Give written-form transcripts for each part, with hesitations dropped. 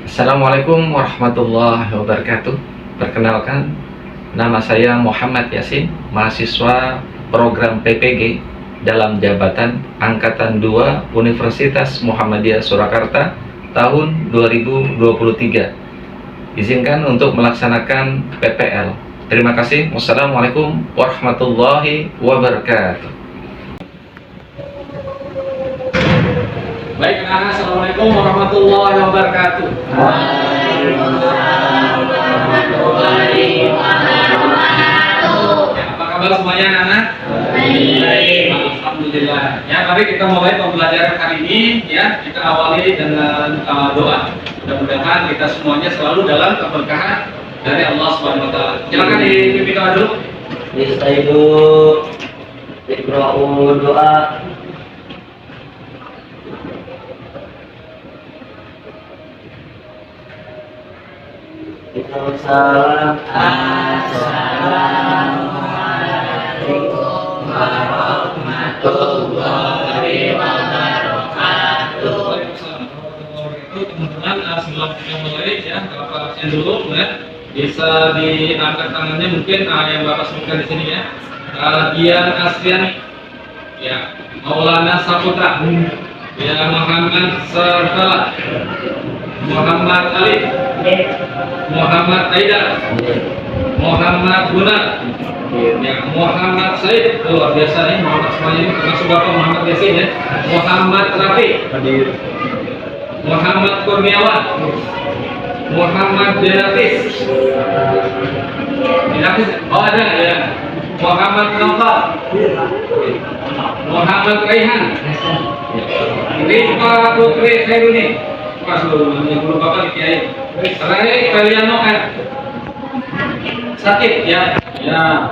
Assalamualaikum warahmatullahi wabarakatuh. Perkenalkan, nama saya Muhammad Yasin, mahasiswa program PPG dalam jabatan Angkatan 2 Universitas Muhammadiyah Surakarta tahun 2023. Izinkan untuk melaksanakan PPL. Terima kasih. Wassalamualaikum warahmatullahi wabarakatuh. Baik, anak-anak, assalamualaikum warahmatullahi wabarakatuh. Waalaikumsalam warahmatullahi wabarakatuh. Ya, apa kabar semuanya, anak-anak? Baik. Alhamdulillah. Ya, mari kita mulai pembelajaran hari ini. Ya, kita awali dengan doa. Mudah-mudahan kita semuanya selalu dalam keberkahan dari Allah Subhanahu Wa Taala. Silakan dipimpin doa dulu. Istaidu ikra'u doa. Assalamualaikum warahmatullahi wabarakatuh. Teman-teman, sebelum kita mulai ya, Bapak absen dulu ya. Bisa diangkat tangannya mungkin yang Bapak sebutkan di sini ya. Dian Asriani, ya, Maulana Saputra, ya, Muhammad Sarfala, Muhammad Ali, Muhammad Aida, Muhammad Gunar, ya, Muhammad Said. Luar biasa nih Muhammad semuanya ini, termasuk Bapak Muhammad Yasin ya. Muhammad Rafi, Muhammad Kurniawan, Muhammad Denafis, oh ada ya. Muhammad Naufal, Muhammad Raihan, Rizka Putri Khairuni. Masuk guru Bapak di Kiai. Rai Feliano sakit ya. Ya,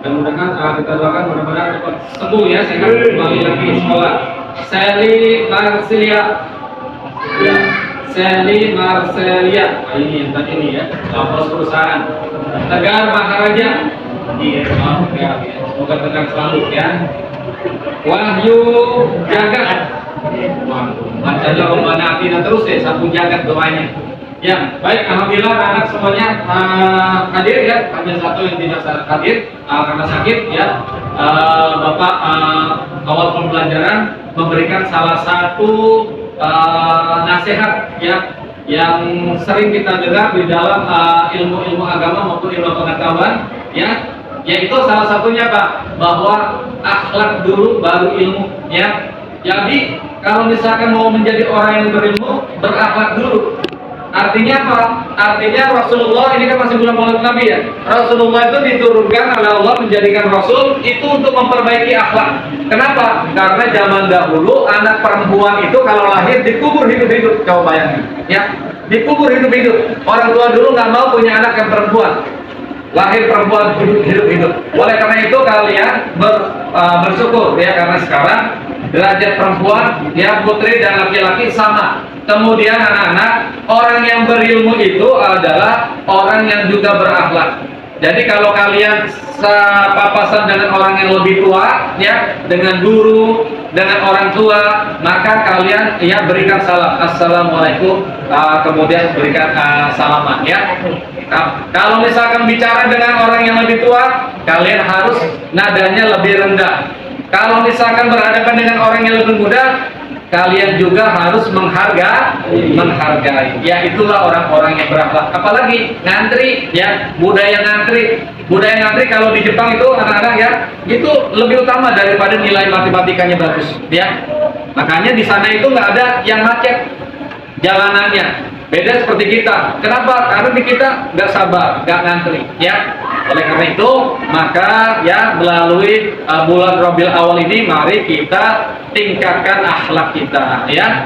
mudah-mudahan kita doakan mudah-mudahan cepat sembuh ya, sehat kembali lagi ke sekolah. Sally Marcelia. Ya, Sally Marcelia. Nah, ini yang tadi ini ya, bos perusahaan. Tegar Maharaja. Iya, ya. Semoga tegar selalu ya. Wahyu Jagat. Bacanya Rabbana atina terus ya, satu jagat doanya. Ya, baik, alhamdulillah anak semuanya hadir ya. Hanya satu yang tidak hadir karena sakit ya. Bapak awal pembelajaran memberikan salah satu nasihat ya yang sering kita dengar di dalam ilmu-ilmu agama maupun ilmu pengetahuan ya, yaitu salah satunya Pak, bahwa akhlak dulu baru ilmu ya. Jadi kalau misalkan mau menjadi orang yang berilmu, berakhlak dulu. Artinya apa? Artinya Rasulullah ini kan masih belum maulid Nabi ya. Rasulullah itu diturunkan oleh Allah menjadikan Rasul itu untuk memperbaiki akhlak. Kenapa? Karena zaman dahulu anak perempuan itu kalau lahir dikubur hidup-hidup. Coba bayangin ya, dikubur hidup-hidup. Orang tua dulu nggak mau punya anak yang perempuan. Lahir perempuan hidup-hidup. Oleh karena itu kalian bersyukur ya, karena sekarang derajat perempuan ya, putri dan laki-laki sama. Kemudian anak-anak, orang yang berilmu itu adalah orang yang juga berakhlak. Jadi kalau kalian papasan dengan orang yang lebih tua ya, dengan guru, dengan orang tua, maka kalian ya berikan salam, assalamualaikum, kemudian berikan salaman ya. Kalau misalkan bicara dengan orang yang lebih tua, kalian harus nadanya lebih rendah. Kalau misalkan berhadapan dengan orang yang lebih muda, kalian juga harus menghargai. Ya, itulah orang-orang yang berakhlak. Apalagi ngantri ya, budaya ngantri. Budaya ngantri kalau di Jepang itu anak-anak ya, itu lebih utama daripada nilai matematikanya bagus ya. Makanya di sana itu nggak ada yang macet jalanannya. Beda seperti kita. Kenapa? Karena di kita nggak sabar, nggak ngantri ya. Oleh karena itu, maka ya melalui bulan Rabiul Awal ini, mari kita tingkatkan akhlak kita ya.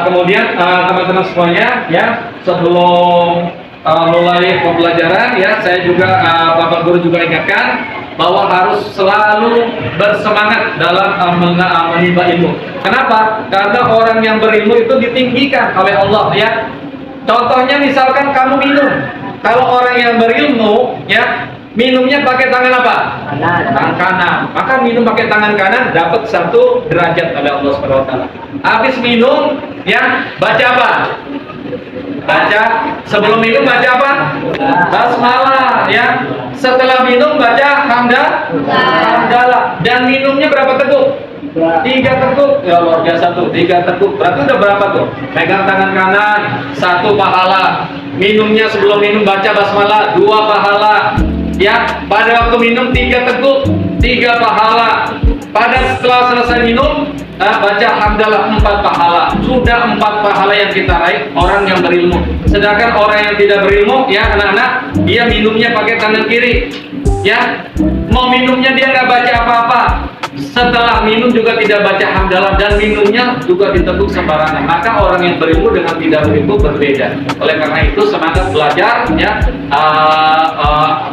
Kemudian teman-teman semuanya ya, sebelum mulai pembelajaran ya, saya juga Bapak Guru juga ingatkan bahwa harus selalu bersemangat dalam menimba ilmu. Kenapa? Karena orang yang berilmu itu ditinggikan oleh Allah ya. Contohnya misalkan kamu minum, kalau orang yang berilmu ya, minumnya pakai tangan apa? Tangan kanan. Maka minum pakai tangan kanan dapat 1 derajat oleh Allah Subhanahu wa taala. Habis minum ya, baca apa? Baca sebelum minum baca apa? Basmalah ya. Setelah minum baca hamdalah. Dan minumnya berapa teguk? 3 teguk. Ya luar biasa tuh, 3 teguk. Berarti udah berapa tuh? Pegang tangan kanan, 1 pahala. Minumnya sebelum minum baca basmalah, 2 pahala. Ya, pada waktu minum 3 teguk, 3 pahala. Pada setelah selesai minum, baca hamdalah 4 pahala. Sudah 4 pahala yang kita raih orang yang berilmu. Sedangkan orang yang tidak berilmu, ya anak-anak, dia minumnya pakai tangan kiri. Ya, mau minumnya dia nggak baca apa-apa. Setelah minum juga tidak baca hamdalah dan minumnya juga diteguk sembarangan. Maka orang yang berilmu dengan tidak berilmu berbeda. Oleh karena itu semangat belajar, ya,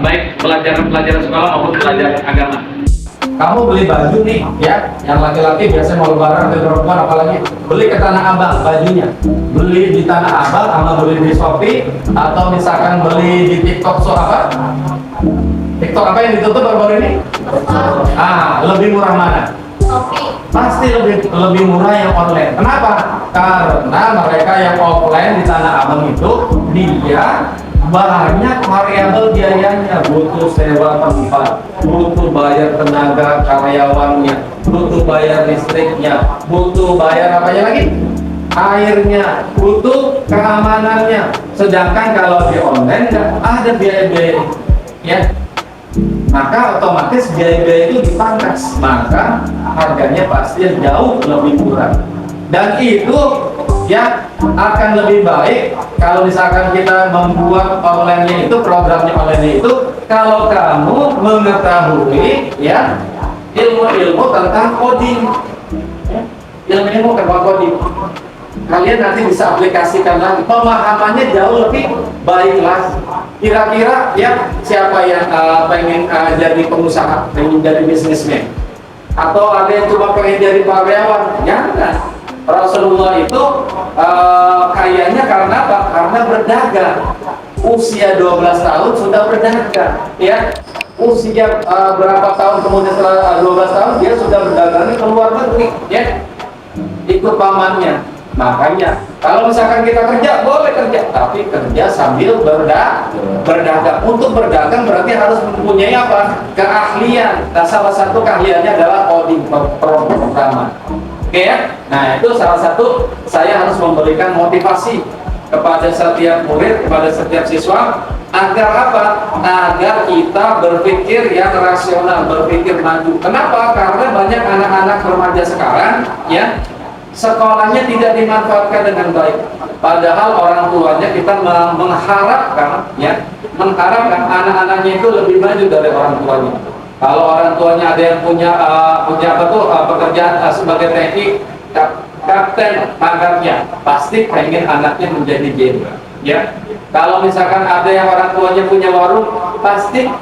baik pelajaran sekolah maupun pelajaran agama. Kamu beli baju nih, ya, yang laki-laki biasanya mau lebaran atau perempuan apalagi beli ke Tanah Abang bajunya, beli di Tanah Abang sama beli di Shopee atau misalkan beli di TikTok TikTok apa yang ditutup baru-baru ini? Lebih murah mana? Pasti lebih murah yang online. Kenapa? Karena mereka yang offline di Tanah Abang itu dia banyak variabel biayanya, butuh sewa tempat, butuh bayar tenaga karyawannya, butuh bayar listriknya, butuh bayar apanya lagi? Airnya, butuh keamanannya. Sedangkan kalau di online nggak ada biaya-biaya, ya. Maka otomatis biaya-biaya itu dipangkas, maka harganya pasti jauh lebih murah. Dan itu ya akan lebih baik kalau misalkan kita membuat online-nya itu, programnya online itu, kalau kamu mengetahui ya ilmu-ilmu tentang coding, ilmu-ilmu tentang coding, kalian nanti bisa aplikasikan lagi, pemahamannya jauh lebih baik lagi. Kira-kira ya siapa yang pengen jadi pengusaha, pengen jadi bisnismen, atau ada yang cuma pengen jadi karyawan? Jangan. Rasulullah itu kayaknya karena apa? Karena berdagang. Usia 12 tahun sudah berdagang, ya. Usia berapa tahun kemudian setelah 12 tahun dia sudah berdagang ke luar negeri, ya. Ikut pamannya. Makanya kalau misalkan kita kerja, boleh kerja, tapi kerja sambil berdagang. Untuk berdagang berarti harus mempunyai apa? Keahlian. Nah, salah satu keahliannya adalah coding programmer. Oke ya? Nah, itu salah satu saya harus memberikan motivasi kepada setiap murid, kepada setiap siswa, agar apa? Agar kita berpikir yang rasional, berpikir maju. Kenapa? Karena banyak anak-anak remaja sekarang, ya, sekolahnya tidak dimanfaatkan dengan baik. Padahal orang tuanya kita mengharapkan, ya, mengharapkan anak-anaknya itu lebih maju dari orang tuanya. Kalau orang tuanya ada yang punya pekerjaan sebagai TNI, kapten magarnya, pasti pengen anaknya menjadi jenderal, ya. Kalau misalkan ada yang orang tuanya punya warung, pasti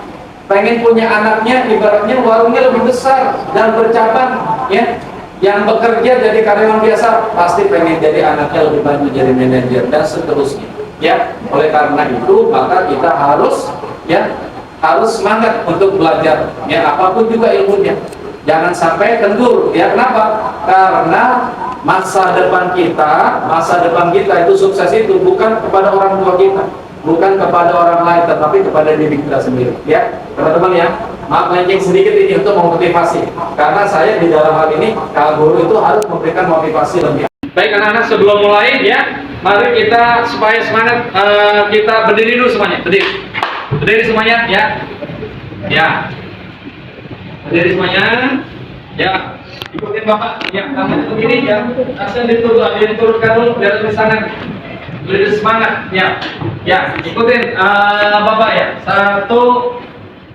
pengen punya anaknya ibaratnya warungnya lebih besar dan bercabang, ya. Yang bekerja jadi karyawan biasa, pasti pengen jadi anaknya lebih maju jadi manajer dan seterusnya, ya. Oleh karena itu maka kita harus, ya, harus semangat untuk belajar, ya, apapun juga ilmunya. Jangan sampai kendur, ya. Kenapa? Karena masa depan kita itu sukses itu bukan kepada orang tua kita, bukan kepada orang lain, tetapi kepada diri kita sendiri, ya. Teman-teman, ya, maaf melenceng sedikit ini untuk memotivasi, karena saya di dalam hal ini guru itu harus memberikan motivasi lebih. Baik anak-anak, sebelum mulai, ya, mari kita supaya semangat, kita berdiri dulu semuanya, berdiri semuanya, ya, ya, berdiri semuanya, ya, ikutin bapak, ya, kamu begini, ya, langsung diturunkan dulu biar lebih semangat, lebih semangat, ya, ya, ikutin bapak, ya,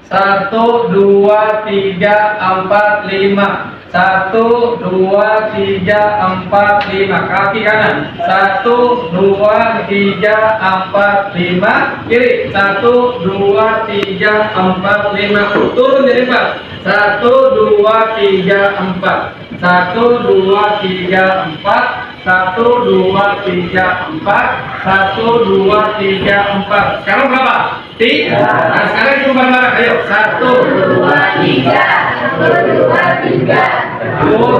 1, 2, 3, 4, 5. 1, 2, 3, 4, 5. Kaki kanan. 1, 2, 3, 4, 5. Kiri. 1, 2, 3, 4, 5. Turun jadi 4. 1, 2, 3, 4. 1, 2, 3, 4. 1, 2, 3, 4. 1, 2, 3, 4. Sekarang berapa? 3. Nah, sekarang itu bareng-bareng. Ayo. 1, 2, 3, Satu,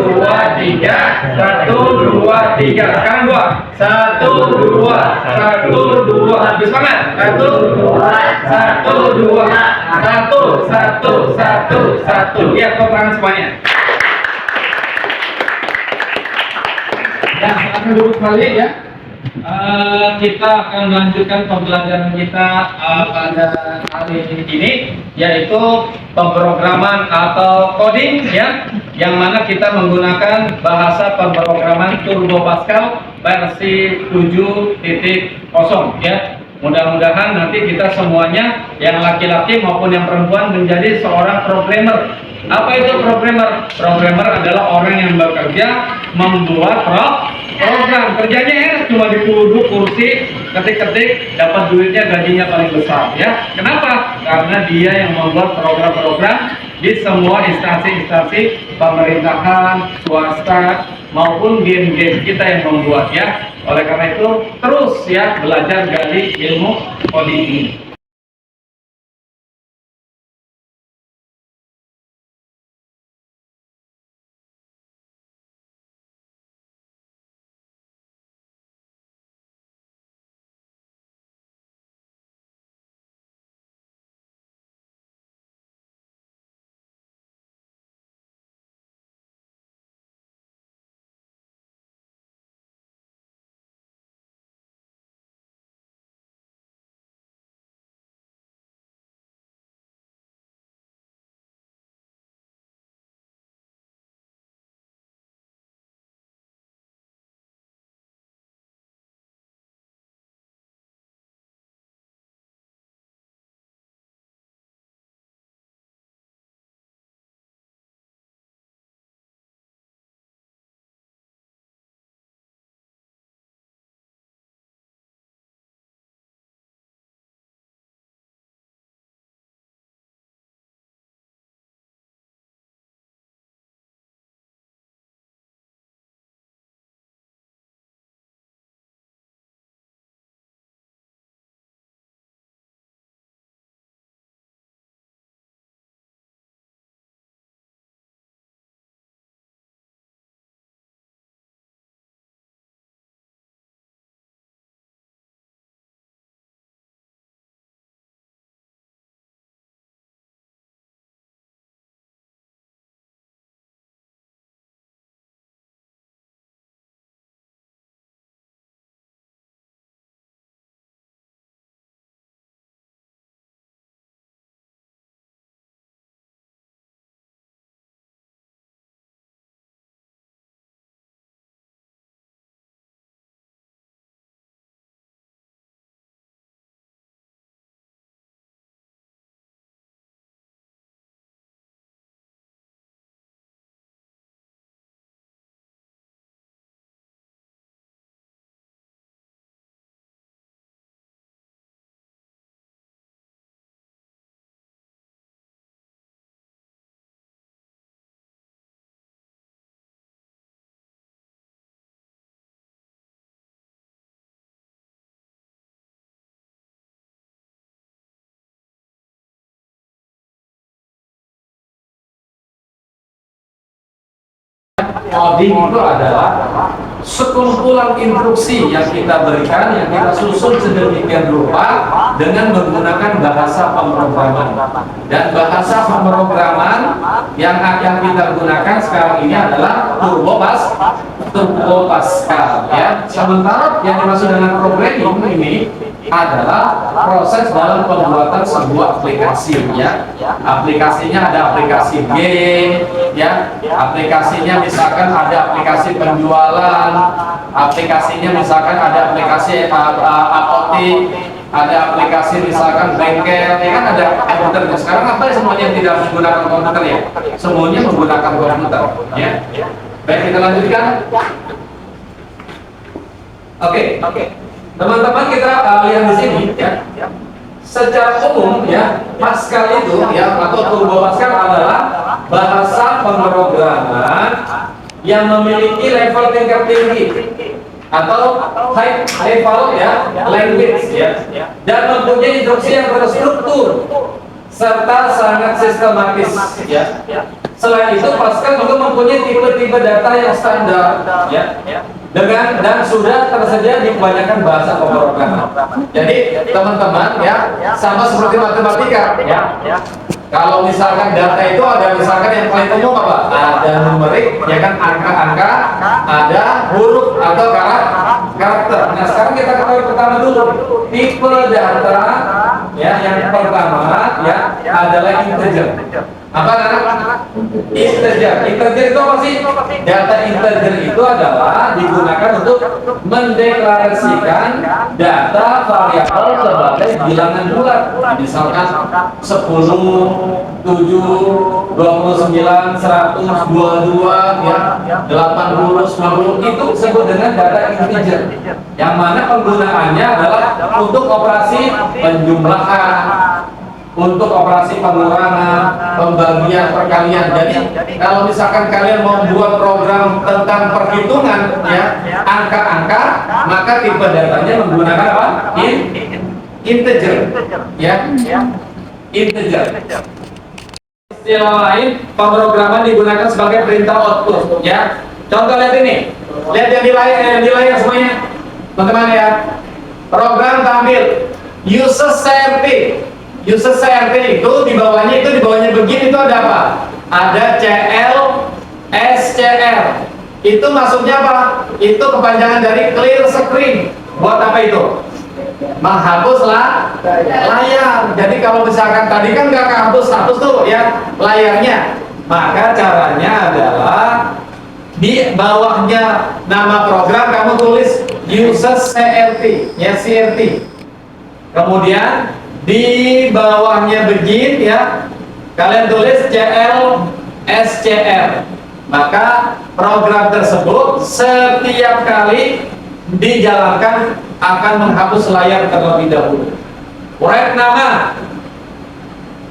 dua, tiga. Sekarang dua. Satu, dua. Habis semangat. Satu, dua. Satu. Ya, tepuk tangan semuanya. Ya, silakan duduk kembali ya. Kita akan melanjutkan pembelajaran kita pada hari ini, yaitu pemrograman atau coding ya, yang mana kita menggunakan bahasa pemrograman Turbo Pascal versi 7.0 ya. Mudah-mudahan nanti kita semuanya, yang laki-laki maupun yang perempuan, menjadi seorang programmer. Apa itu programmer? Programmer adalah orang yang bekerja membuat program. Kerjanya cuma duduk kursi, ketik-ketik, dapat duitnya, gajinya paling besar ya. Kenapa? Karena dia yang membuat program-program di semua instansi-instansi pemerintahan, swasta, maupun game-game kita yang membuat ya. Oleh karena itu terus ya belajar gali ilmu coding ini. Coding itu adalah sekumpulan instruksi yang kita berikan, yang kita susun sedemikian rupa dengan menggunakan bahasa pemrograman. Dan bahasa pemrograman yang akan kita gunakan sekarang ini adalah Turbo Pascal ya. Sementara yang dimaksud dengan programming ini adalah proses dalam pembuatan sebuah aplikasi ya. Aplikasinya ada aplikasi game ya, aplikasinya misalkan ada aplikasi penjualan, aplikasinya misalkan ada aplikasi apotik, ada aplikasi misalkan bengkel, ya kan ada komputer. Sekarang apa semuanya tidak menggunakan komputer ya? Semuanya menggunakan komputer ya. Baik, kita lanjutkan. Oke. Teman-teman, kita lihat di sini ya. Secara umum ya, Pascal itu ya, atau Turbo Pascal adalah bahasa pemrograman yang memiliki level tingkat tinggi atau high level ya, language ya, dan mempunyai instruksi yang terstruktur serta sangat sistematis ya. Selain itu, Pascal juga mempunyai tipe-tipe data yang standar, ya, dan sudah tersedia di kebanyakan bahasa pemrograman. Jadi teman-teman ya, sama seperti matematika, ya. Kalau misalkan data itu ada misalkan yang paling umum apa? Ada numerik, ya kan, angka-angka, ada huruf atau karakter. Nah sekarang kita ketahui pertama dulu tipe data, ya, yang pertama ya adalah integer. Apa anak? Integer. Integer itu apa sih? Data integer itu adalah digunakan untuk mendeklarasikan data variabel sebagai bilangan bulat. Misalkan 10, 7, 29, 100, 22, ya, 80, 90 itu disebut dengan data integer. Yang mana penggunaannya adalah untuk operasi penjumlahan, untuk operasi pengurangan, pembagian, perkalian. Jadi kalau misalkan kalian mau buat program tentang perhitungan, ya, angka-angka, maka tipe datanya menggunakan apa? Integer, ya, integer. Istilah lain, pemrograman digunakan sebagai perintah output, ya. Contoh lihat ini, lihat yang di layar semuanya, teman-teman ya. Program tampil user CRT. User CRT itu di bawahnya begini, itu ada apa? Ada CL, SCR. Itu maksudnya apa? Itu kepanjangan dari clear screen. Buat apa itu? Menghapus layar. Jadi kalau misalkan tadi kan nggak hapus tuh ya layarnya, maka caranya adalah di bawahnya nama program kamu tulis user CRT, ya, CRT. Kemudian di bawahnya begini ya, kalian tulis CL SCR. Maka program tersebut setiap kali dijalankan akan menghapus layar terlebih dahulu. Write nama.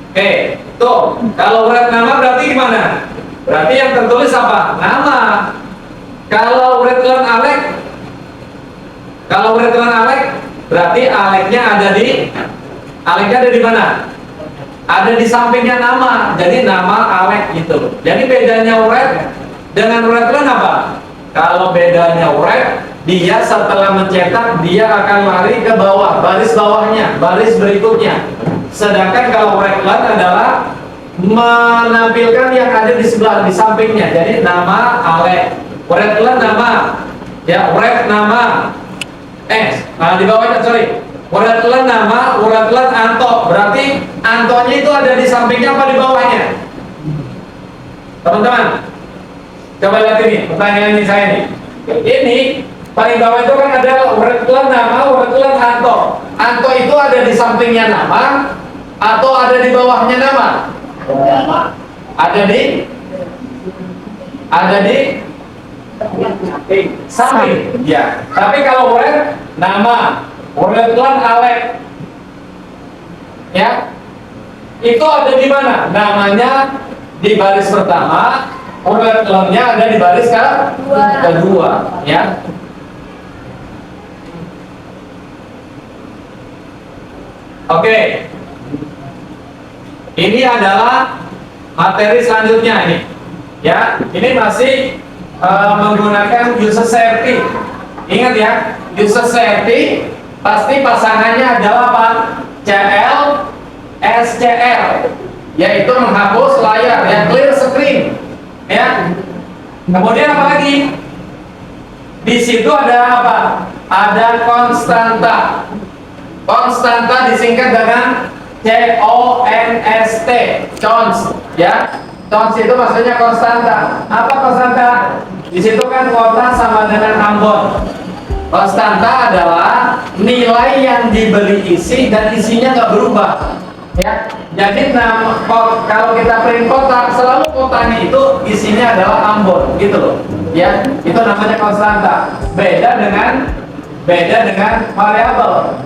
Oke, tuh kalau write nama berarti gimana? Berarti yang tertulis apa? Nama. Kalau write learn Alex, berarti Alexnya ada di mana? Ada di sampingnya nama. Jadi nama Alex gitu. Jadi bedanya write dengan write learn apa? Kalau bedanya write, dia setelah mencetak dia akan lari ke bawah, baris bawahnya, baris berikutnya. Sedangkan kalau write learn adalah menampilkan yang ada di sebelah, di sampingnya. Jadi nama Alex, write learn nama, ya, write nama. Di bawahnya sorry. Write-learn nama, write-learn Anto. Berarti Antonya itu ada di sampingnya apa di bawahnya? Teman-teman, coba lihat ini, pertanyaan ini saya nih. Ini paling bawah itu kan ada write-learn nama, write-learn Anto. Anto itu ada di sampingnya nama atau ada di bawahnya nama? Ada di samping. Ya. Tapi kalau write nama, write-learn Alex, ya, itu ada di mana? Namanya di baris pertama, write-learn-nya ada di baris kedua, ya. Oke, ini adalah materi selanjutnya ini, ya. Ini masih menggunakan user CRT. Ingat ya, user CRT pasti pasangannya adalah apa? CL SCR, yaitu menghapus layar, ya, clear screen, ya. Kemudian apa lagi? Di situ ada apa? Ada konstanta. Konstanta disingkat dengan CONST, const, ya. Const itu maksudnya konstanta. Apa konstanta? Di situ kan kota sama dengan Ambon. Konstanta adalah nilai yang diberi isi dan isinya nggak berubah, ya. Jadi kalau kita print kotak, selalu kotanya itu isinya adalah Ambon, gitu loh, ya. Itu namanya konstanta. Beda dengan variabel.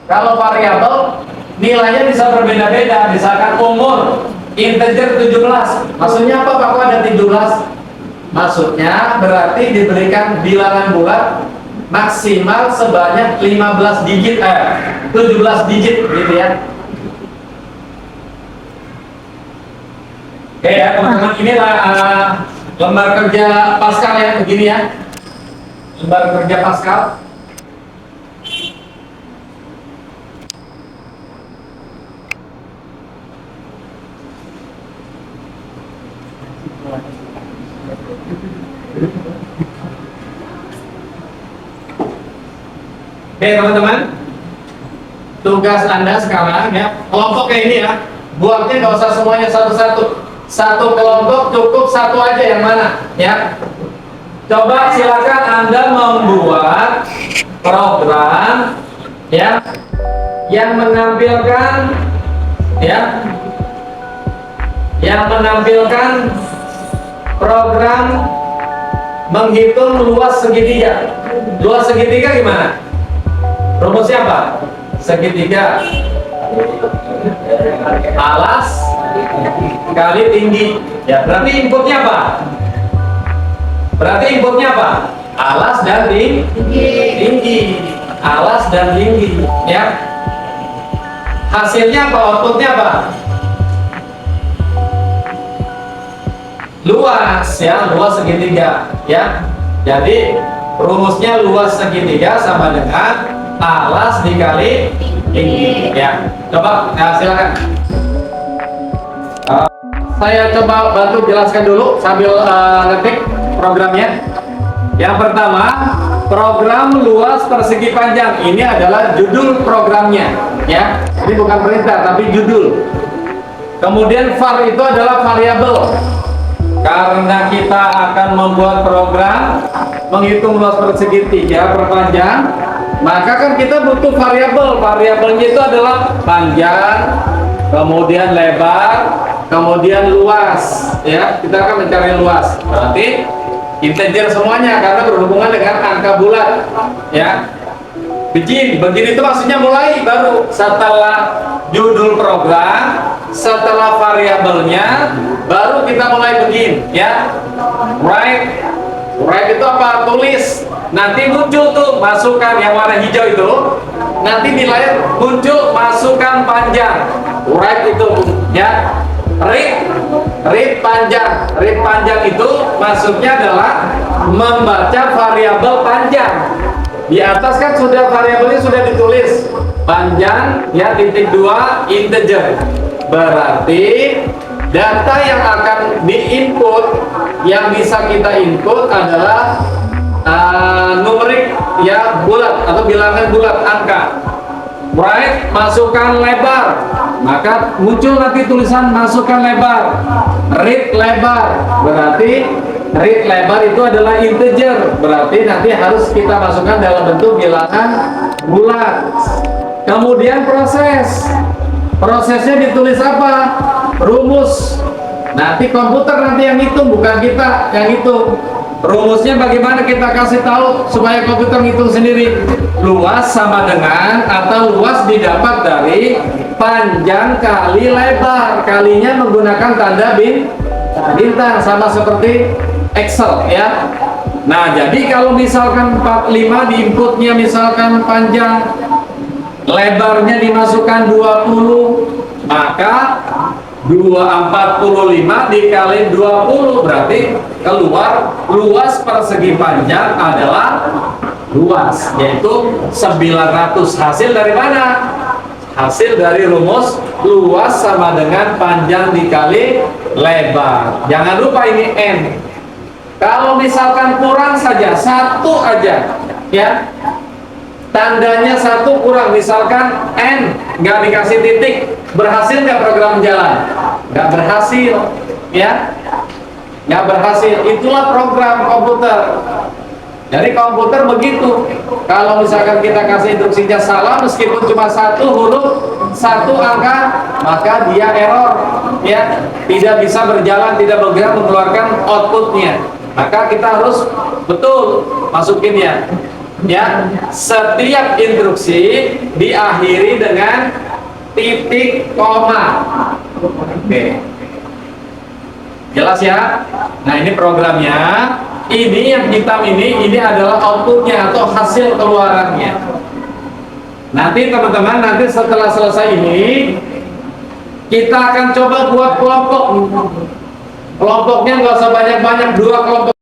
Kalau variabel nilainya bisa berbeda-beda. Misalkan umur integer 17. Maksudnya apa Pak? Kok ada 17? Maksudnya berarti diberikan bilangan bulat maksimal sebanyak 17 digit gitu ya. Oke ya teman-teman, inilah lembar kerja Pascal ya, begini ya. Lembar kerja Pascal. Oke teman-teman, tugas Anda sekarang ya, kelompoknya ini ya, buatnya nggak usah semuanya satu-satu. Satu kelompok cukup satu aja, yang mana ya. Coba silakan Anda membuat program ya yang menampilkan program menghitung luas segitiga. Luas segitiga gimana? Rumusnya apa? Segitiga alas kali tinggi. Ya, berarti inputnya apa? Alas dan tinggi. Alas dan tinggi. Ya. Hasilnya apa? Outputnya apa? Luas ya, luas segitiga. Ya. Jadi rumusnya luas segitiga sama dengan alas dikali tinggi. Ya. Coba, silakan. Saya coba bantu jelaskan dulu sambil ngetik programnya. Yang pertama, program luas persegi panjang. Ini adalah judul programnya, ya. Ini bukan perintah, tapi judul. Kemudian var itu adalah variabel. Karena kita akan membuat program menghitung luas persegi tiga perpanjang, maka kan kita butuh variabel. Variabelnya itu adalah panjang, kemudian lebar, kemudian luas, ya. Kita akan mencari luas. Berarti integer semuanya karena berhubungan dengan angka bulat, ya. Begini itu maksudnya mulai baru setelah judul program, setelah variabelnya, baru kita mulai begini, ya. Write itu apa? Tulis. Nanti muncul tuh masukan yang warna hijau itu. Nanti di layar muncul masukan panjang. Write itu, ya. Read panjang itu maksudnya adalah membaca variabel panjang. Di atas kan sudah variabelnya sudah ditulis panjang ya, titik 2 integer. Berarti data yang akan diinput, yang bisa kita input adalah numerik ya, bulat atau bilangan bulat, angka. Write masukkan lebar, maka muncul nanti tulisan masukkan lebar. Read lebar, berarti read lebar itu adalah integer, berarti nanti harus kita masukkan dalam bentuk bilangan bulat. Kemudian prosesnya ditulis apa? Rumus. Nanti komputer nanti yang hitung, bukan kita yang hitung. Rumusnya bagaimana kita kasih tahu supaya komputer ngitung sendiri. Luas sama dengan atau luas didapat dari panjang kali lebar. Kalinya menggunakan tanda bintang, sama seperti Excel ya. Nah, jadi kalau misalkan 45 di inputnya misalkan panjang, lebarnya dimasukkan 20, maka 245 dikali 20 berarti keluar luas persegi panjang adalah luas, yaitu 900. Hasil dari mana? Hasil dari rumus luas sama dengan panjang dikali lebar. Jangan lupa ini N. Kalau misalkan kurang saja satu aja ya, tandanya satu kurang, misalkan N nggak dikasih titik, berhasil nggak program jalan? Nggak berhasil ya, nggak berhasil. Itulah program komputer. Jadi komputer begitu, kalau misalkan kita kasih instruksinya salah meskipun cuma satu huruf, satu angka, maka dia error ya, tidak bisa berjalan, tidak bergerak mengeluarkan outputnya. Maka kita harus betul masukin ya, setiap instruksi diakhiri dengan titik koma. Oke, jelas ya. Nah, ini programnya. Ini yang hitam ini adalah outputnya atau hasil keluarannya. Nanti teman-teman, nanti setelah selesai ini kita akan coba buat kelompok. Kelompoknya nggak usah banyak-banyak, 2 kelompok.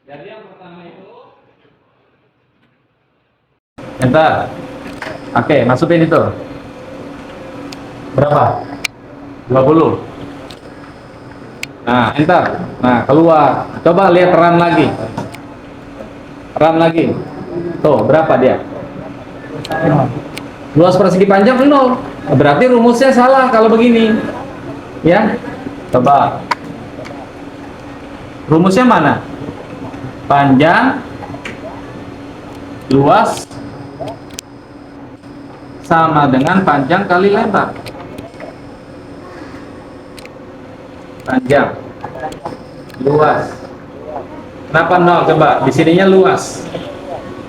Jadi yang pertama itu enter. Oke, masukin itu. Berapa? 20. Nah, enter. Nah, keluar. Coba lihat run lagi. Run lagi. Tuh, berapa dia? Luas persegi panjang 0. Berarti rumusnya salah kalau begini. Ya. Coba. Rumusnya mana? Panjang luas sama dengan panjang kali lebar. Panjang luas. Kenapa 0? Coba di sininya luas.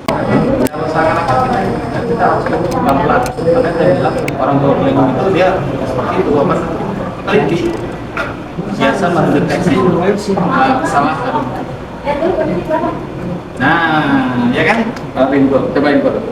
Kalau seakan-akan kita harus pelan-pelan. Karena saya bilang orang tua pelindung itu dia seperti itu, apa? Teliti, biasa mendeteksi kesalahan. Nah, ya kan? Coba input.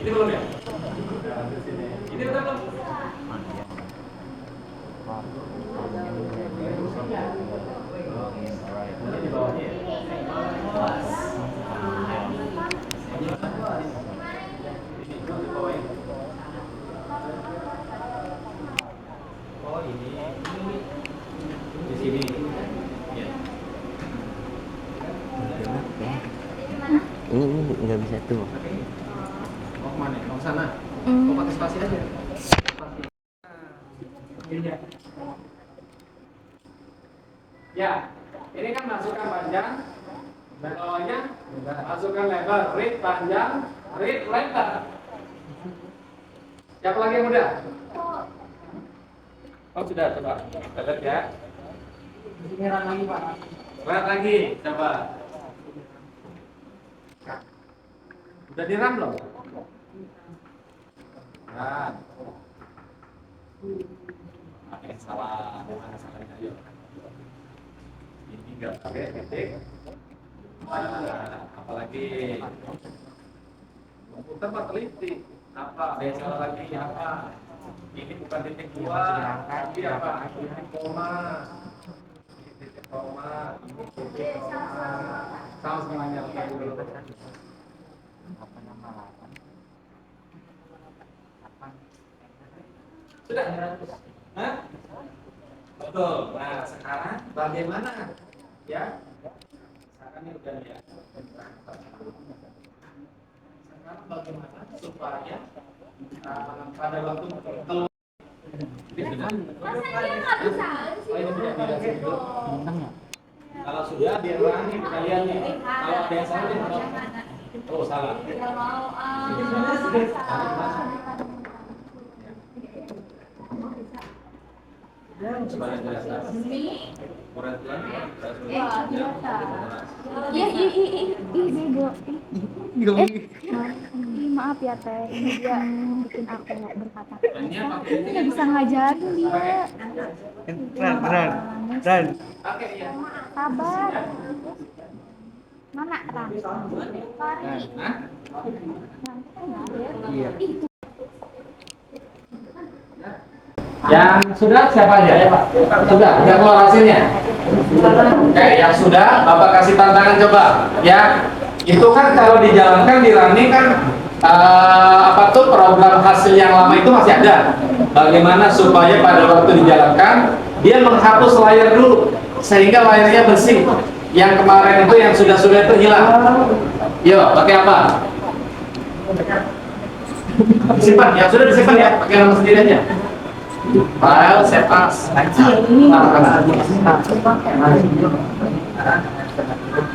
Ini belum ya? Ini udah belum? Ini di bawahnya ya? Oh ini di sini. Ya. Ini nggak bisa tuh. Mau kemana? Mau ke sana? Mau pakai spasi aja? Spasi. Ya, ini kan masukkan panjang, dan bawahnya masukkan lebar, read panjang, read lebar. Siapa lagi yang muda? Oh sudah, coba kita lihat ya. Lihat lagi Pak. Lihat lagi, coba. Udah diram belum? Nah. Oke, salah. Mana salahnya? Ayo. Ini enggak pakai titik. Apalagi komputer Pak teliti. Apa? Salah lagi apa? Ini bukan titik 2, tapi apa? Titik koma. Titik koma. Ini titik koma. Sama semuanya lagi dulu. Apa nama 8? Sudah? Hah? Betul. Nah, sekarang bagaimana? Ya? Sekarang ini udah lihat. Sekarang bagaimana supaya pada waktu keluar kalau sudah biar berani kalian nih. Kalau ada yang salah dia oh salah. Maaf ya teh, ini dia bikin aku berkata. Ini nggak bisa ngajarin dia. Ran. Sabar. Mana Ram? Iya. Yang sudah siapa aja ya Pak? Sudah, yang keluar hasilnya. Oke, yang sudah Bapak kasih tantangan coba. Ya, itu kan kalau dijalankan di running kan apa tuh program hasil yang lama itu masih ada. Bagaimana supaya pada waktu dijalankan dia menghapus layar dulu sehingga layarnya bersih. Yang kemarin itu yang sudah itu hilang. Yo, pakai apa? Simpan, yang sudah disimpan ya, pakai nama sendiri aja. File save as.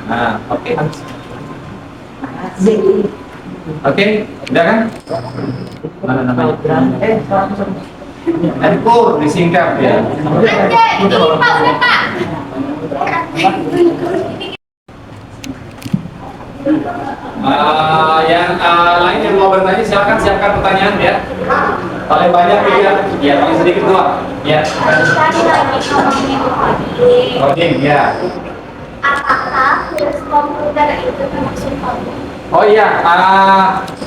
Nah, oke. Oke, udah kan? Mana namanya? Empur disingkat ya. Ada, ini Pak, udah Pak. Yang lain yang mau bertanya silakan siapkan pertanyaan ya. Paling banyak ya, paling sedikit doang. Ya. Tadi lagi ngomongin coding. Coding ya. Apakah virus komputer itu termasuk coding? Oh iya,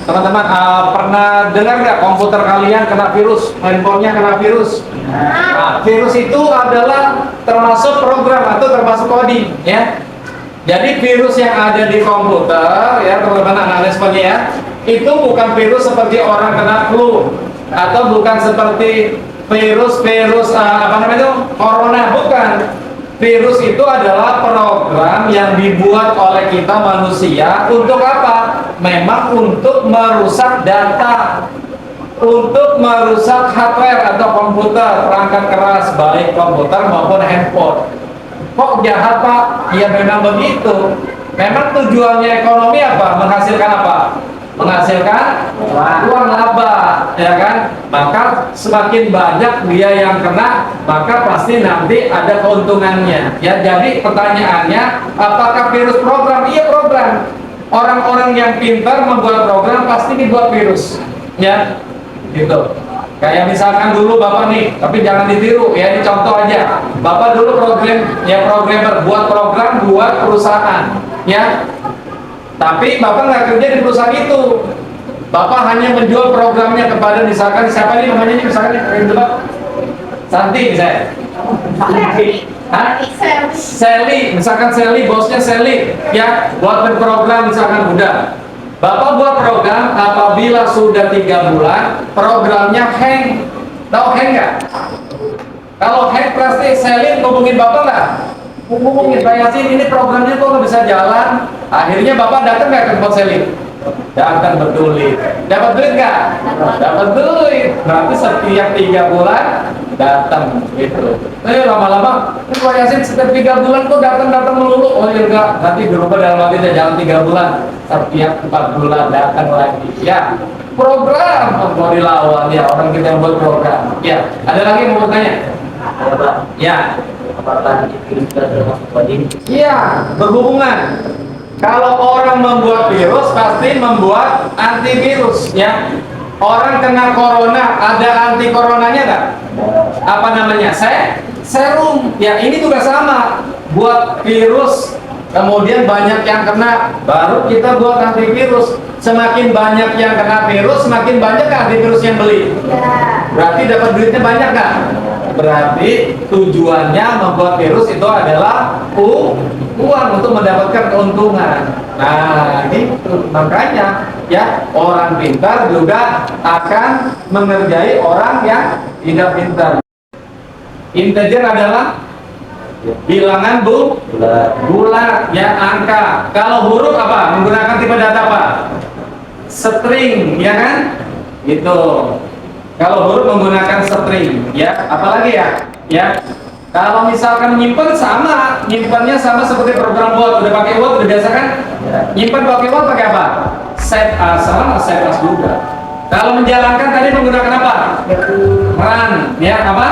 teman-teman pernah dengar nggak komputer kalian kena virus, handphonenya kena virus? Nah, virus itu adalah termasuk program atau termasuk coding, ya. Jadi virus yang ada di komputer, ya teman-teman analisanya ya, itu bukan virus seperti orang kena flu atau bukan seperti virus apa namanya itu corona, bukan. Virus itu adalah program yang dibuat oleh kita manusia untuk apa? Memang untuk merusak data, untuk merusak hardware atau komputer, perangkat keras baik komputer maupun handphone. Kok jahat Pak? Ya memang begitu. Memang tujuannya ekonomi apa? Menghasilkan apa? Menghasilkan uang laba, ya kan? Maka semakin banyak dia yang kena, maka pasti nanti ada keuntungannya. Ya, jadi pertanyaannya, apakah virus program? Iya program. Orang-orang yang pintar membuat program pasti dibuat virus, ya, gitu. Kayak misalkan dulu Bapak nih, tapi jangan ditiru ya, ini contoh aja. Bapak dulu programmer, buat program buat perusahaan, ya. Tapi Bapak nggak kerja di perusahaan itu. Bapak hanya menjual programnya kepada misalkan siapa ini namanya ini misalkan yang Bapak Santi misalnya. Hah? Sally, misalkan Sally, bosnya Sally, ya, buat program misalkan udah. Bapak buat program apabila sudah 3 bulan programnya hang. Tahu hang nggak? Kalau hang pasti Sally ngomongin Bapak nggak? Ngomongin Pak Yasin ini programnya kok nggak bisa jalan. Akhirnya Bapak datang nggak ke tempat Sally? Datang berduit. Dapat duit nggak? Dapat duit. Berarti setiap 3 bulan datang gitu. Lama-lama ini Pak Yasin setiap 3 bulan kok datang melulu. Oh iya enggak, nanti berubah dalam waktu jangan 3 bulan. Setiap 4 bulan datang lagi. Ya, program mau dilawan ya, orang kita yang buat program. Ya, ada lagi yang mau bertanya? Ya. Apakah virus termasuk coding? Iya, berhubungan. Kalau orang membuat virus pasti membuat antivirus, ya. Orang kena corona, ada anti coronanya nggak? Apa namanya? Serum. Ya, ini juga sama. Buat virus, kemudian banyak yang kena, baru kita buat antivirus. Semakin banyak yang kena virus, semakin banyak antivirus yang beli. Berarti dapat duitnya banyak nggak? Berarti tujuannya membuat virus itu adalah uang untuk mendapatkan keuntungan. Nah, gitu. Makanya ya orang pintar juga akan mengerjai orang yang tidak pintar. Integer adalah bilangan bulat, ya, angka. Kalau huruf apa? Menggunakan tipe data apa? String, ya kan? Gitu. Kalau huruf menggunakan string, ya. Apalagi ya? Ya. Kalau misalkan nyimpen sama, nyimpannya sama seperti program Word. Udah pakai Word, udah biasa kan? Nyimpan pakai Word pakai apa? Save as, sama save as juga. Kalau menjalankan tadi menggunakan apa? Run, ya apa?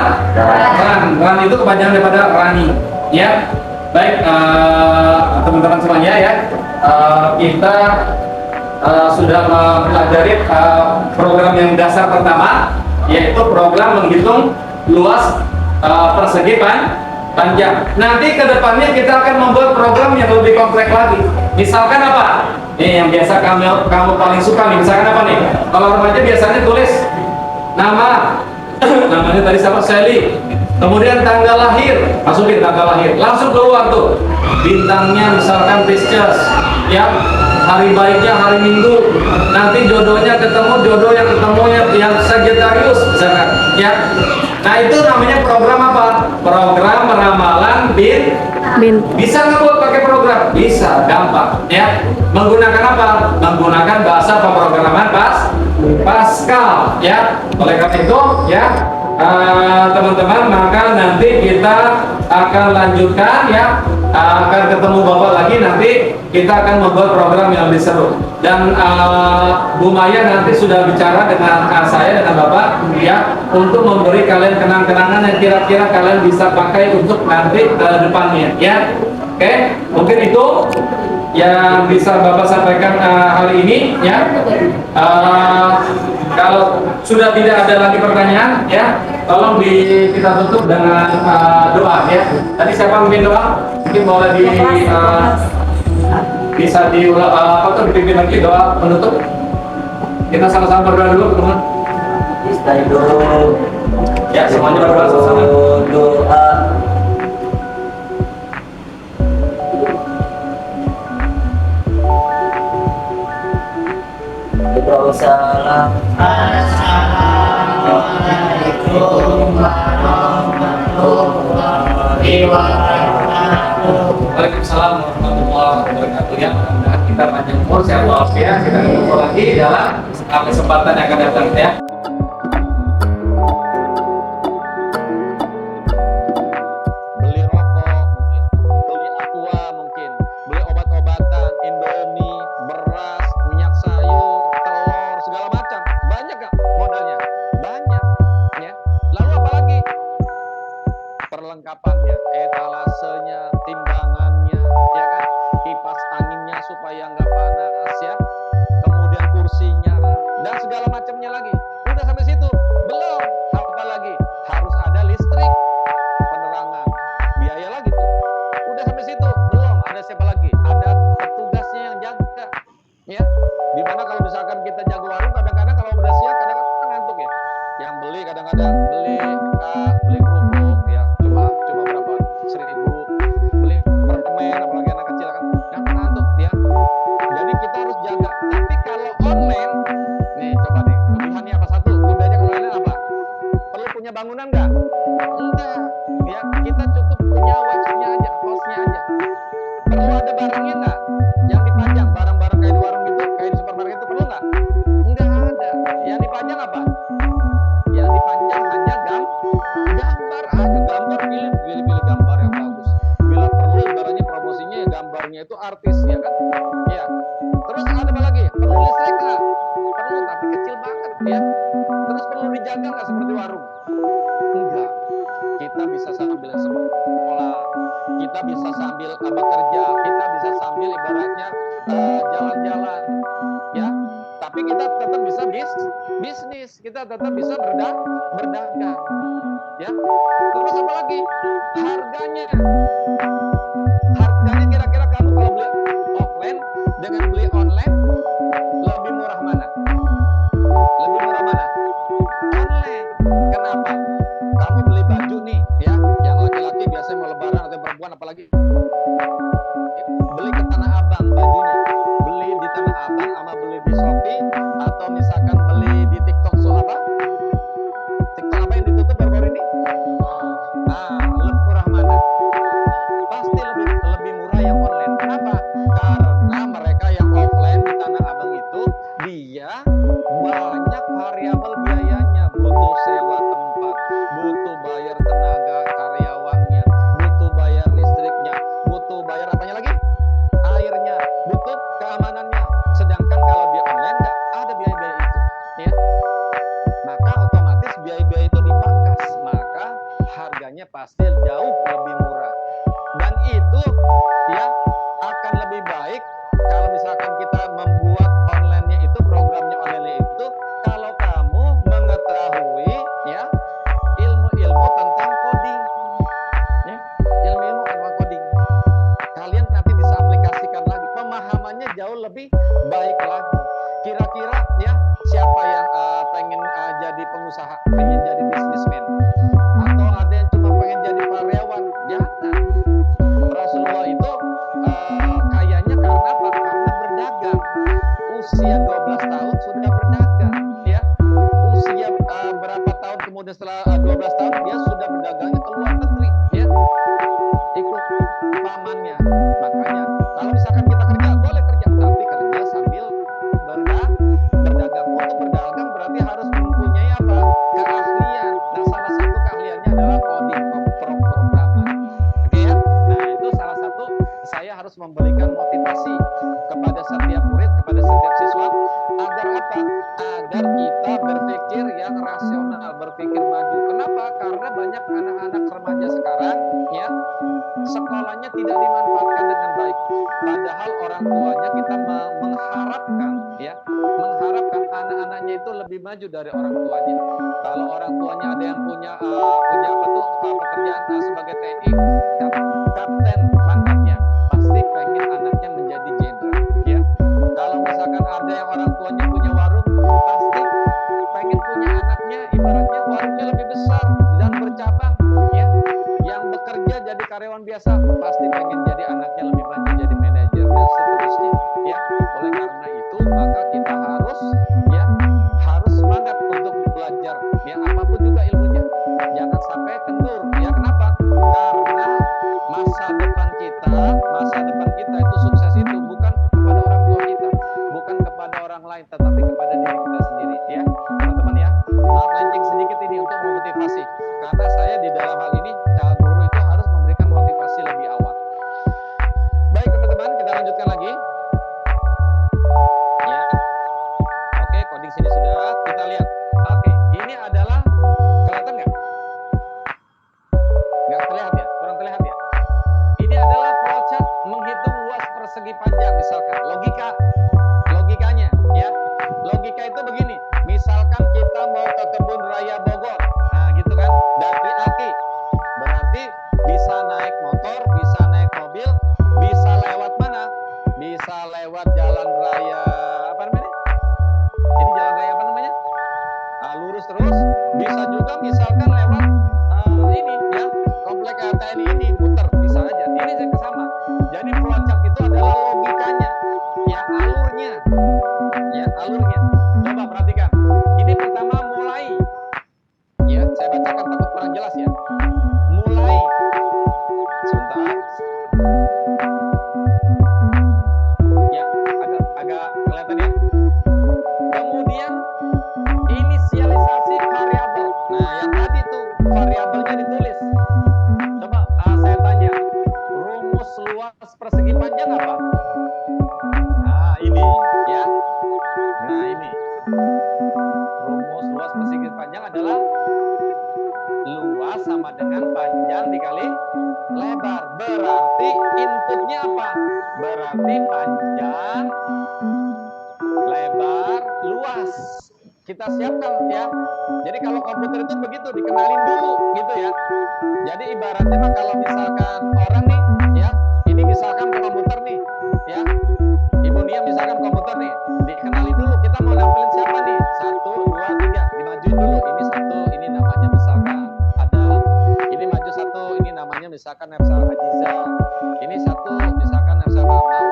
Run itu kepanjangan daripada running, ya. Baik, teman-teman semuanya ya, kita sudah mempelajari program yang dasar pertama, yaitu program menghitung luas persegi panjang. Nanti kedepannya kita akan membuat program yang lebih kompleks lagi. Misalkan apa? Nih yang biasa kamu paling suka nih. Misalkan apa nih? Kalau remaja biasanya tulis nama, namanya tadi siapa? Sally. Kemudian tanggal lahir, masukin tanggal lahir, langsung keluar tuh. Bintangnya misalkan Pisces, ya. Hari baiknya hari Minggu, nanti jodohnya ketemu jodoh yang ketemunya yang Sagittarius misalkan, ya. Nah itu namanya program apa? Program ramalan bin. Bisa nggak buat pakai program? Bisa, gampang, ya. Menggunakan apa? Menggunakan bahasa pemrograman Pascal, ya. Oleh karena itu, ya, teman-teman, maka nanti kita akan lanjutkan ya, akan ketemu Bapak lagi, nanti kita akan membuat program yang lebih seru. Dan Bu Maya nanti sudah bicara dengan saya, dengan Bapak ya, untuk memberi kalian kenang-kenangan yang kira-kira kalian bisa pakai untuk nanti ke depannya ya. Oke, mungkin itu yang bisa Bapak sampaikan hari ini ya. Kalau sudah tidak ada lagi pertanyaan ya, tolong kita tutup dengan doa ya. Tadi siapa mungkin doa? Mungkin boleh bisa dipimpin lagi doa penutup. Kita sama-sama berdoa dulu teman. Istaido. Ya, semuanya berdoa sama-sama. Doa. Waalaikumsalam. Assalamualaikum warahmatullahi wabarakatuh. Waalaikumsalam warahmatullahi wabarakatuh. Ya, mudah-mudahan kita panjang umur, sehat walafiat. Kita ketemu lagi dalam kesempatan yang akan datang ya. Beli rokok mungkin, beli aqua mungkin, beli obat-obatan, Indomie, beras, minyak sayur, telur, segala macam. Banyak gak modalnya? Banyak ya. Lalu apa lagi? Perlengkapannya, etalasenya, timbangannya, ya kan? Kipas anginnya supaya nggak panas ya. Kemudian kursinya dan segala macamnya lagi. Udah sampai situ? Belum. Apa lagi? Harus ada listrik, penerangan, biaya lagi tuh. Udah sampai situ? Belum. Ada siapa lagi? Ada petugasnya yang jaga ya. Dimana kalau misalkan kita jaga warung, kadang-kadang kalau udah siang kadang-kadang ngantuk ya. Yang beli kadang-kadang beli kerupuk ya, cuma berapa? 1.000. Beli permen, apalagi anak kecil kan ngantuk ya. Jadi kita harus jaga. Tapi kalau online nih, coba deh, kelebihannya apa? Satu, kudanya kalau online apa? Perlu punya bangunan nggak? Enggak ya, kita cukup punya websitenya aja, hostnya aja. Perlu ada barangnya nggak yang dipajang, barang-barang kayak di warung gitu, kayak di supermarket itu perlu nggak? Enggak ada. Yang dipajang apa? Yang dipajang hanya gambar aja, gambar, pilih gambar yang bagus. Bila perlu ibaratnya promosinya ya gambarnya itu artis ya kan? Ya. Terus ada apa lagi? Perlu listrik nggak? Perlu, tapi kecil banget ya. Terus perlu dijaga nggak seperti warung? Enggak. Kita bisa sambil sekolah, kita bisa sambil bekerja, kita bisa sambil ibaratnya jalan-jalan ya. Tapi kita tetap bisa bisnis, kita tetap bisa berdagang ya. Terus apa lagi? Harganya kira-kira kamu kalau beli offline dengan beli online lebih murah mana? Lebih murah mana? Online. Kenapa? Kamu beli baju nih ya, yang laki-laki biasanya mau lebaran atau perempuan apalagi, beli ke Tanah Abang bajunya, beli di Tanah Abang sama beli di Shopee, atau misalkan beli di TikTok apa yang ditutup baru-baru ini, lebih murah mana? Pasti lebih murah yang online. Kenapa? Karena mereka yang offline di Tanah Abang itu dia banyak variabel biayanya, butuh sewa tempat, butuh bayar tenaga karyawannya, butuh bayar listriknya, butuh bayar apanya lagi? Airnya, butuh keamanannya. Sedangkan kalau dia online nggak ada biaya-biaya itu ya. Maka otomatis biaya-biaya itu dipangkas, maka harganya pasti jauh lebih murah. Dan itu ya akan lebih baik kalau misalkan kita membuat online-nya itu, programnya online-nya itu, kalau kamu mengetahui ya ilmu-ilmu tentang coding ya, ilmu-ilmu tentang coding, kalian nanti bisa aplikasikan lagi, pemahamannya jauh lebih baik lagi. Kira-kira ya siapa yang pengen jadi pengusaha, pengen jadi bisnismen, atau ada yang cuma pengen jadi karyawan? Jangan. Rasulullah itu kayaknya karena apa? Karena berdagang. Usia 12 tahun sudah berdagang ya. Usia berapa tahun kemudian setelah 12 tahun dia sudah berdagangnya ke luar negeri ya. Ikut pamannya. Makanya kalau misalkan kita kerja, boleh kerja, tapi kerja sambil berdagang. Untuk berdagang berarti harus mempunyai apa? Keahlian. Nah, salah harus memberikan motivasi kepada setiap murid, kepada setiap siswa, agar apa? Agar kita berpikir yang rasional, berpikir maju. Kenapa? Karena banyak anak-anak remaja sekarang, ya, sekolahnya tidak dimanfaatkan dengan baik. Padahal orang tuanya kita mengharapkan, ya, mengharapkan anak-anaknya itu lebih maju dari orang tuanya. Kalau orang tuanya ada yang punya apa tuh pekerjaan sebagai TNI, kapten pangkatnya, pasti pengen anaknya menjadi jenderal, ya. Kalau misalkan ada yang orang tuanya punya warung, pasti pengen punya anaknya ibaratnya warungnya lebih besar dan bercabang, ya. Yang bekerja jadi karyawan biasa, pasti pengen jadi anaknya lebih maju jadi manajer dan seterusnya, ya. Oleh karena itu maka kita harus, ya, harus semangat untuk belajar, ya, apapun juga ilmunya. Jangan sampai kendur, ya. Kenapa? Karena masa depan kita itu sukses itu bukan kepada orang tua kita, bukan kepada orang lain, tetapi kepada diri kita sendiri, ya. Teman-teman, ya, maaf lenceng sedikit ini untuk memotivasi, karena saya di dalam hal ini guru itu harus memberikan motivasi lebih awal. Baik teman-teman, kita lanjutkan lagi, ya. Oke, coding sini sudah, kita lihat. Oke, ini adalah, kelihatan nggak? Nggak terlihat ya? Kurang terlihat ya? Ini adalah flowchart menghitung luas persegi panjang, misalkan logikanya, ya. Logika itu begini, misalkan kita mau ke kebun raya Bogor, nah gitu kan, dari Aki, berarti bisa naik motor, bisa naik mobil, bisa lewat mana? Bisa lewat jalan raya apa namanya? Ini jalan raya apa namanya? Nah, lurus terus, bisa juga misalkan lewat ini, ya, komplek TNI ini, muter, bisa aja. Ini sama. Jadi flowchart itu adalah logikanya, ya, alurnya, ya, alurnya. Coba perhatikan. Ini pertama mulai, ya, saya bacakan takut kurang jelas ya. Mulai, sebentar. Ya, agak kelihatan ya. Kemudian inisialisasi variabel. Nah, yang tadi tuh variabelnya ditulis. Coba saya tanya, rumus luas persegi panjang apa? Nah, ini, ya. Nah, ini. Rumus luas persegi panjang adalah luas sama dengan panjang dikali lebar. Berarti inputnya apa? Berarti panjang, lebar, luas. Kita siapkan, ya. Jadi kalau komputer itu begitu, dikenalin dulu gitu ya. Jadi ibaratnya mah kalau misalkan orang nih, ya, ini misalkan komputer nih, ya. Ibu Nia misalkan komputer nih, dikenalin dulu, kita mau nampilin siapa nih? 1, 2, 3, dimajuin dulu. Ini satu, ini namanya misalkan ada, ini maju satu, ini namanya misalkan Nefsa Ajiza. Ini satu, misalkan Nefsa Mawar.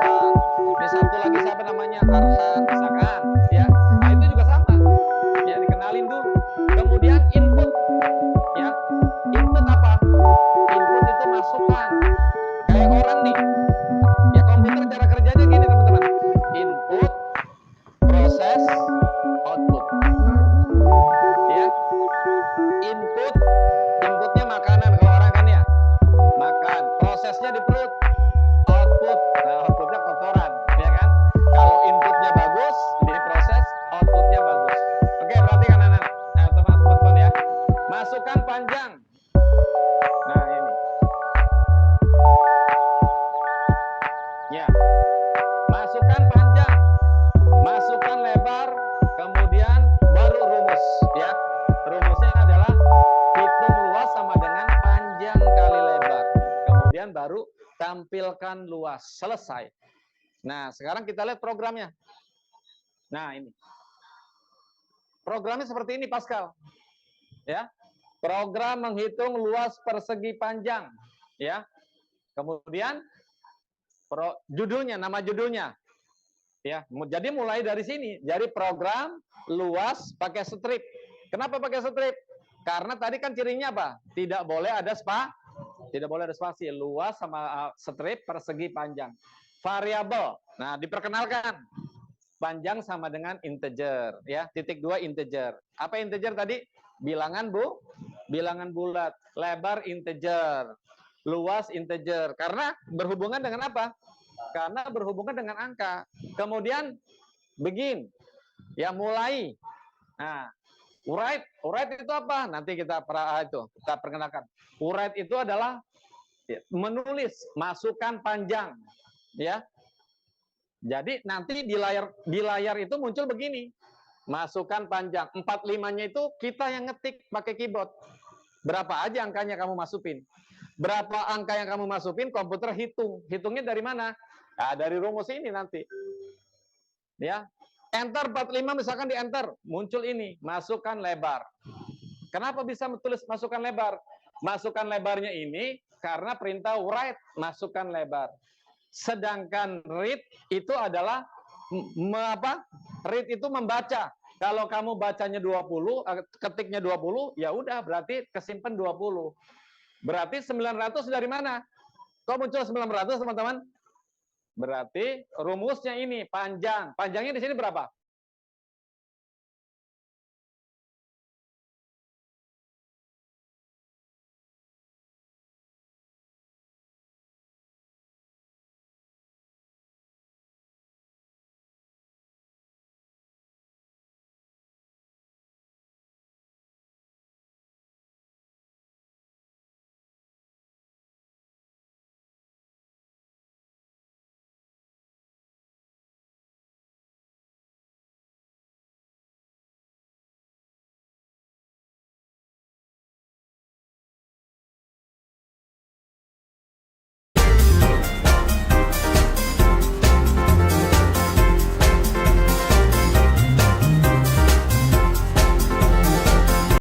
Ini satu lagi siapa namanya? Arhan, misalkan, ya. Nah, itu juga sama. Ya, dikenalin dulu. Kemudian input, ya. Input apa? Input itu masukan. Kayak orang nih, ya, komputer cara kerjanya gini teman-teman. Input, proses, output, ya. Inputnya makanan kalau orang kan, ya, makan. Prosesnya di perut. Output, nah, outputnya kotoran, ya kan. Kalau inputnya bagus, diproses, outputnya bagus. Oke, perhatikan anak-anak, teman-teman, ya. Masukkan panjang. Nah, ini, ya. Masukkan panjang, masukkan lebar, kemudian baru rumus, ya. Rumusnya adalah hitung luas sama dengan panjang kali lebar. Kemudian baru tampilkan luas. Selesai. Nah, sekarang kita lihat programnya. Nah, ini. Programnya seperti ini, Pascal. Ya. Program menghitung luas persegi panjang, ya. Kemudian judulnya, nama judulnya. Ya, jadi mulai dari sini. Jadi program luas pakai strip. Kenapa pakai strip? Karena tadi kan cirinya apa? Tidak boleh ada spasi. Luas sama strip persegi panjang. Variabel. Nah, diperkenalkan. Panjang sama dengan integer, ya. Titik 2 integer. Apa integer tadi? Bilangan bulat. Lebar integer. Luas integer. Karena berhubungan dengan apa? karena berhubungan dengan angka. Kemudian begin, ya mulai. Nah, Uraight itu apa? Nanti kita perkenalkan. Uraight itu adalah menulis, masukan panjang, ya. Jadi nanti di layar itu muncul begini, masukan panjang. 45-nya itu kita yang ngetik pakai keyboard. Berapa aja angkanya kamu masukin? Berapa angka yang kamu masukin? Komputer hitung. Hitungnya dari mana? Nah, dari rumus ini nanti. Ya. Enter 45 misalkan di enter, muncul ini, masukkan lebar. Kenapa bisa tulis masukkan lebar? Masukkan lebarnya ini karena perintah write, masukkan lebar. Sedangkan read itu adalah read itu membaca. Kalau kamu bacanya 20, ketiknya 20, ya udah berarti kesimpan 20. Berarti 900 dari mana? Kok muncul 900, teman-teman? Berarti rumusnya ini panjang. Panjangnya di sini berapa?